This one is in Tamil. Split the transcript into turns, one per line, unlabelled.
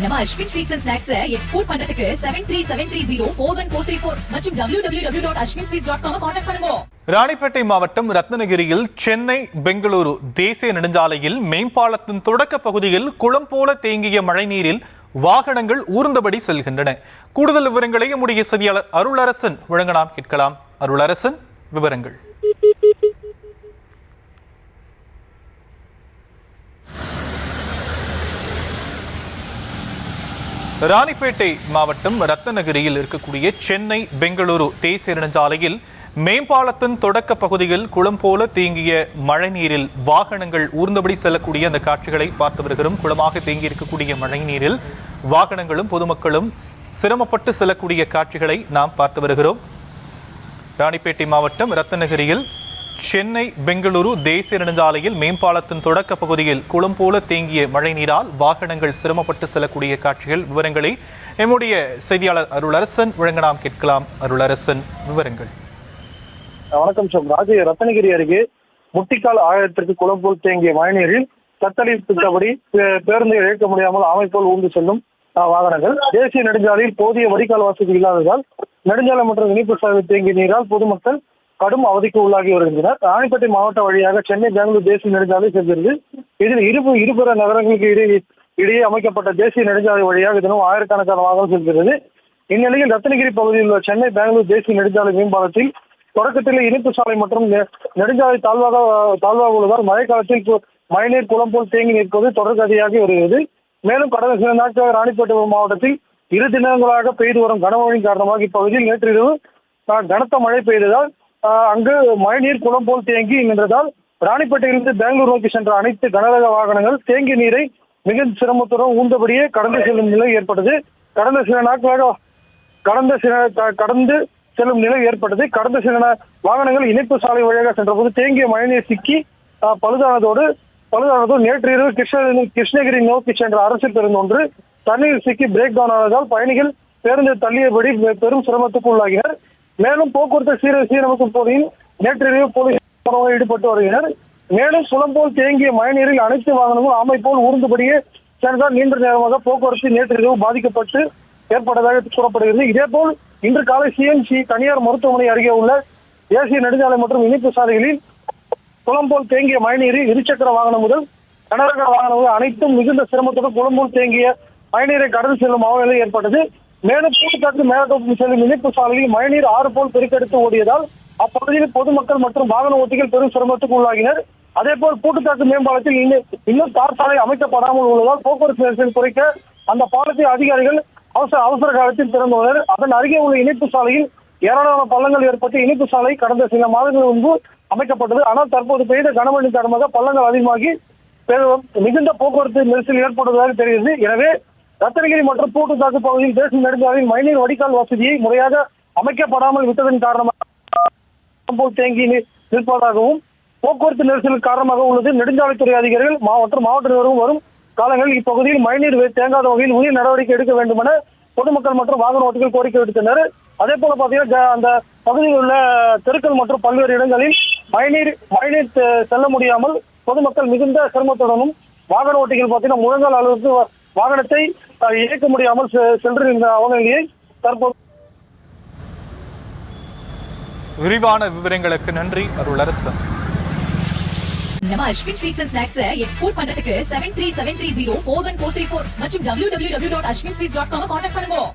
நம்ம Ashwin sweets and snacks export பண்றதுக்கு 7373041434 மற்றும் www.ashwinsweets.com கான்டாக்ட் பண்ணுங்க.
ராணிப்பேட்டை மாவட்டம் ரத்னகிரியில் சென்னை பெங்களூரு தேசிய நெடுஞ்சாலையில் மேம்பாலத்தின் தொடக்க பகுதியில் குளம் போல தேங்கிய மழைநீரில் வாகனங்கள் ஊர்ந்தபடி செல்கின்றன. கூடுதல் விவரங்களை நம்முடைய செய்தியாளர் அருளரசன் வழங்க நாம் கேட்கலாம். அருளரசன், விவரங்கள். ராணிப்பேட்டை மாவட்டம் ரத்னகிரியில் இருக்கக்கூடிய சென்னை பெங்களூரு தேசிய நெடுஞ்சாலையில் மேம்பாலத்தின் தொடக்க பகுதியில் குளம் போல தேங்கிய மழைநீரில் வாகனங்கள் ஊர்ந்தபடி செல்லக்கூடிய அந்த காட்சிகளை பார்த்து வருகிறோம். குளமாக தேங்கி இருக்கக்கூடிய மழைநீரில் வாகனங்களும் பொதுமக்களும் சிரமப்பட்டு செல்லக்கூடிய காட்சிகளை நாம் பார்த்து வருகிறோம். ராணிப்பேட்டை மாவட்டம் ரத்னகிரியில் சென்னை பெங்களூரு தேசிய நெடுஞ்சாலையில் மேம்பாலத்தின் தொடக்க பகுதியில் குளம் போல தேங்கிய மழைநீரால் வாகனங்கள் சிரமப்பட்டு செல்லக்கூடிய காட்சிகள், விவரங்களை நம்முடைய செய்தியாளர் அருளரசன் வழங்க நாம் கேட்கலாம். அருளரசன், விவரங்கள்.
வணக்கம் ராஜ். ரத்னகிரி அருகே முட்டிக்கால் ஆழத்திற்கு குளம் போல் தேங்கிய மழைநீரில் தத்தளித்தபடி பேருந்தை இயக்க முடியாமல் ஆமை போல் ஊர்ந்து செல்லும் வாகனங்கள். தேசிய நெடுஞ்சாலையில் போதிய வடிகால் வசதி இல்லாததால் நெடுஞ்சாலை மற்றும் இணைப்பு சாலை தேங்கிய நீரால் பொதுமக்கள் கடும் அவதிக்கு உள்ளாகி வருகின்றனர். ராணிப்பேட்டை மாவட்டம் வழியாக சென்னை பெங்களூர் தேசிய நெடுஞ்சாலை செல்கிறது. இதில் இருபுற நகரங்களுக்கு இடையே அமைக்கப்பட்ட தேசிய நெடுஞ்சாலை வழியாக தினம் ஆயிரக்கணக்கான வாகனம் செல்கிறது. இந்நிலையில் ரத்னகிரி பகுதியில் உள்ள சென்னை பெங்களூர் தேசிய நெடுஞ்சாலை மேம்பாலத்தில் தொடக்கத்தில் இணைப்பு சாலை மற்றும் நெடுஞ்சாலை தாழ்வாக உள்ளதால் மழைக்காலத்தில் மழைநீர் குளம் போல் தேங்கி நிற்பது தொடர்கதையாகி வருகிறது. மேலும் கடந்த சில நாட்களாக ராணிப்பேட்டை மாவட்டத்தில் 2 தினங்களாக பெய்து வரும் கனமழையின் காரணமாக இப்பகுதியில் நேற்று இரவு கனத்த மழை பெய்ததால் அங்கு மழைநீர் குளம் போல் தேங்கி நின்றதால் ராணிப்பேட்டையிலிருந்து பெங்களூர் நோக்கி சென்ற அனைத்து கனரக வாகனங்கள் தேங்கிய நீரை மிகுந்த சிரமத்துடன் ஊர்ந்தபடியே கடந்து செல்லும் நிலை ஏற்பட்டது. கடந்த சில வாகனங்கள் இணைப்பு சாலை வழியாக சென்றபோது தேங்கிய மழைநீர் சிக்கி பழுதானதோடு நேற்று இரவு கிருஷ்ணகிரி நோக்கி சென்ற அரசு பேருந்து ஒன்று தண்ணீர் சிக்கி பிரேக் டவுன் ஆனதால் பயணிகள் பேருந்து தள்ளியபடி பெரும் சிரமத்துக்கு உள்ளாகினர். மேலும் போக்குவரத்து சீரமைக்கும் பகுதியில் நேற்று இரவு போலீஸ் ஈடுபட்டு வருகின்றனர். மேலும் குளம் போல் தேங்கிய மழைநீரில் அனைத்து வாகனங்களும் ஆமை போல் ஊர்ந்தபடியே சென்றதால் நீண்ட நேரமாக போக்குவரத்து நேற்று இரவு பாதிக்கப்பட்டு ஏற்பட்டதாக கூறப்படுகிறது. இதேபோல் இன்று காலை சிஎம்சி தனியார் மருத்துவமனை அருகே உள்ள தேசிய நெடுஞ்சாலை மற்றும் இணைப்பு சாலைகளில் குளம் போல் தேங்கிய மழைநீரில் இருசக்கர வாகனம் முதல் கனரக வாகனங்கள் அனைத்தும் மிகுந்த சிரமத்துடன் குளம் போல் தேங்கிய மழைநீரை கடந்து செல்லும் அவநிலை ஏற்பட்டது. மேலும் பூட்டுக்காட்டு மேலத்தோப்பு செல்லும் இணைப்பு சாலையில் மழைநீர் ஆறு போல் பெருக்கெடுத்து ஓடியதால் அப்பகுதியில் பொதுமக்கள் மற்றும் வாகன ஓட்டிகள் பெரும் சிரமத்துக்கு உள்ளாகினர். அதேபோல் பூட்டுக்காட்டு மேம்பாலத்தில் இன்னும் தார் சாலை அமைக்கப்படாமல் உள்ளதால் போக்குவரத்து நெரிசல் குறைக்க அந்த பாலத்தை அதிகாரிகள் அவசர காலத்தில் திறந்துள்ளனர். அதன் அருகே உள்ள இணைப்பு சாலையில் ஏராளமான பள்ளங்கள் ஏற்பட்டு இணைப்பு சாலை கடந்த சில மாதங்கள் முன்பு அமைக்கப்பட்டது. ஆனால் தற்போது பெய்த கனமழை காரணமாக பள்ளங்கள் அதிகமாகி மிகுந்த போக்குவரத்து நெரிசல் ஏற்படுவதாக தெரிகிறது. எனவே ரத்னகிரி மற்றும் பூட்டுத்தாக்கு பகுதியில் தேசிய நெடுஞ்சாலையில் மழைநீர் வடிகால் வசதியை முறையாக அமைக்கப்படாமல் விட்டதன் காரணமாக தேங்கி நிற்பதாகவும் போக்குவரத்து நெரிசல் காரணமாக உள்ளது. நெடுஞ்சாலைத்துறை அதிகாரிகள் மற்றும் மாவட்ட நிர்வாகம் வரும் காலங்களில் இப்பகுதியில் மழைநீர் தேங்காத வகையில் உரிய நடவடிக்கை எடுக்க வேண்டும் என பொதுமக்கள் மற்றும் வாகன ஓட்டிகள் கோரிக்கை விடுத்தனர். அதே போல பார்த்தீங்கன்னா அந்த பகுதியில் உள்ள தெருக்கள் மற்றும் பல்வேறு இடங்களில் மழைநீர் செல்ல முடியாமல் பொதுமக்கள் மிகுந்த சிரமத்துடனும் வாகன ஓட்டிகள் பார்த்தீங்கன்னா முழங்கால் அளவுக்கு வாகனத்தை இயக்க முடியாமல் சென்றிருந்த அவநிலையை தற்போது.
விரிவான விவரங்களுக்கு நன்றி அருளரசன்.
நம்ம Ashwin sweets and snacks export பண்றதுக்கு 7373041434 மற்றும் www.ashwinsweets.com கான்டாக்ட் பண்ணுங்க.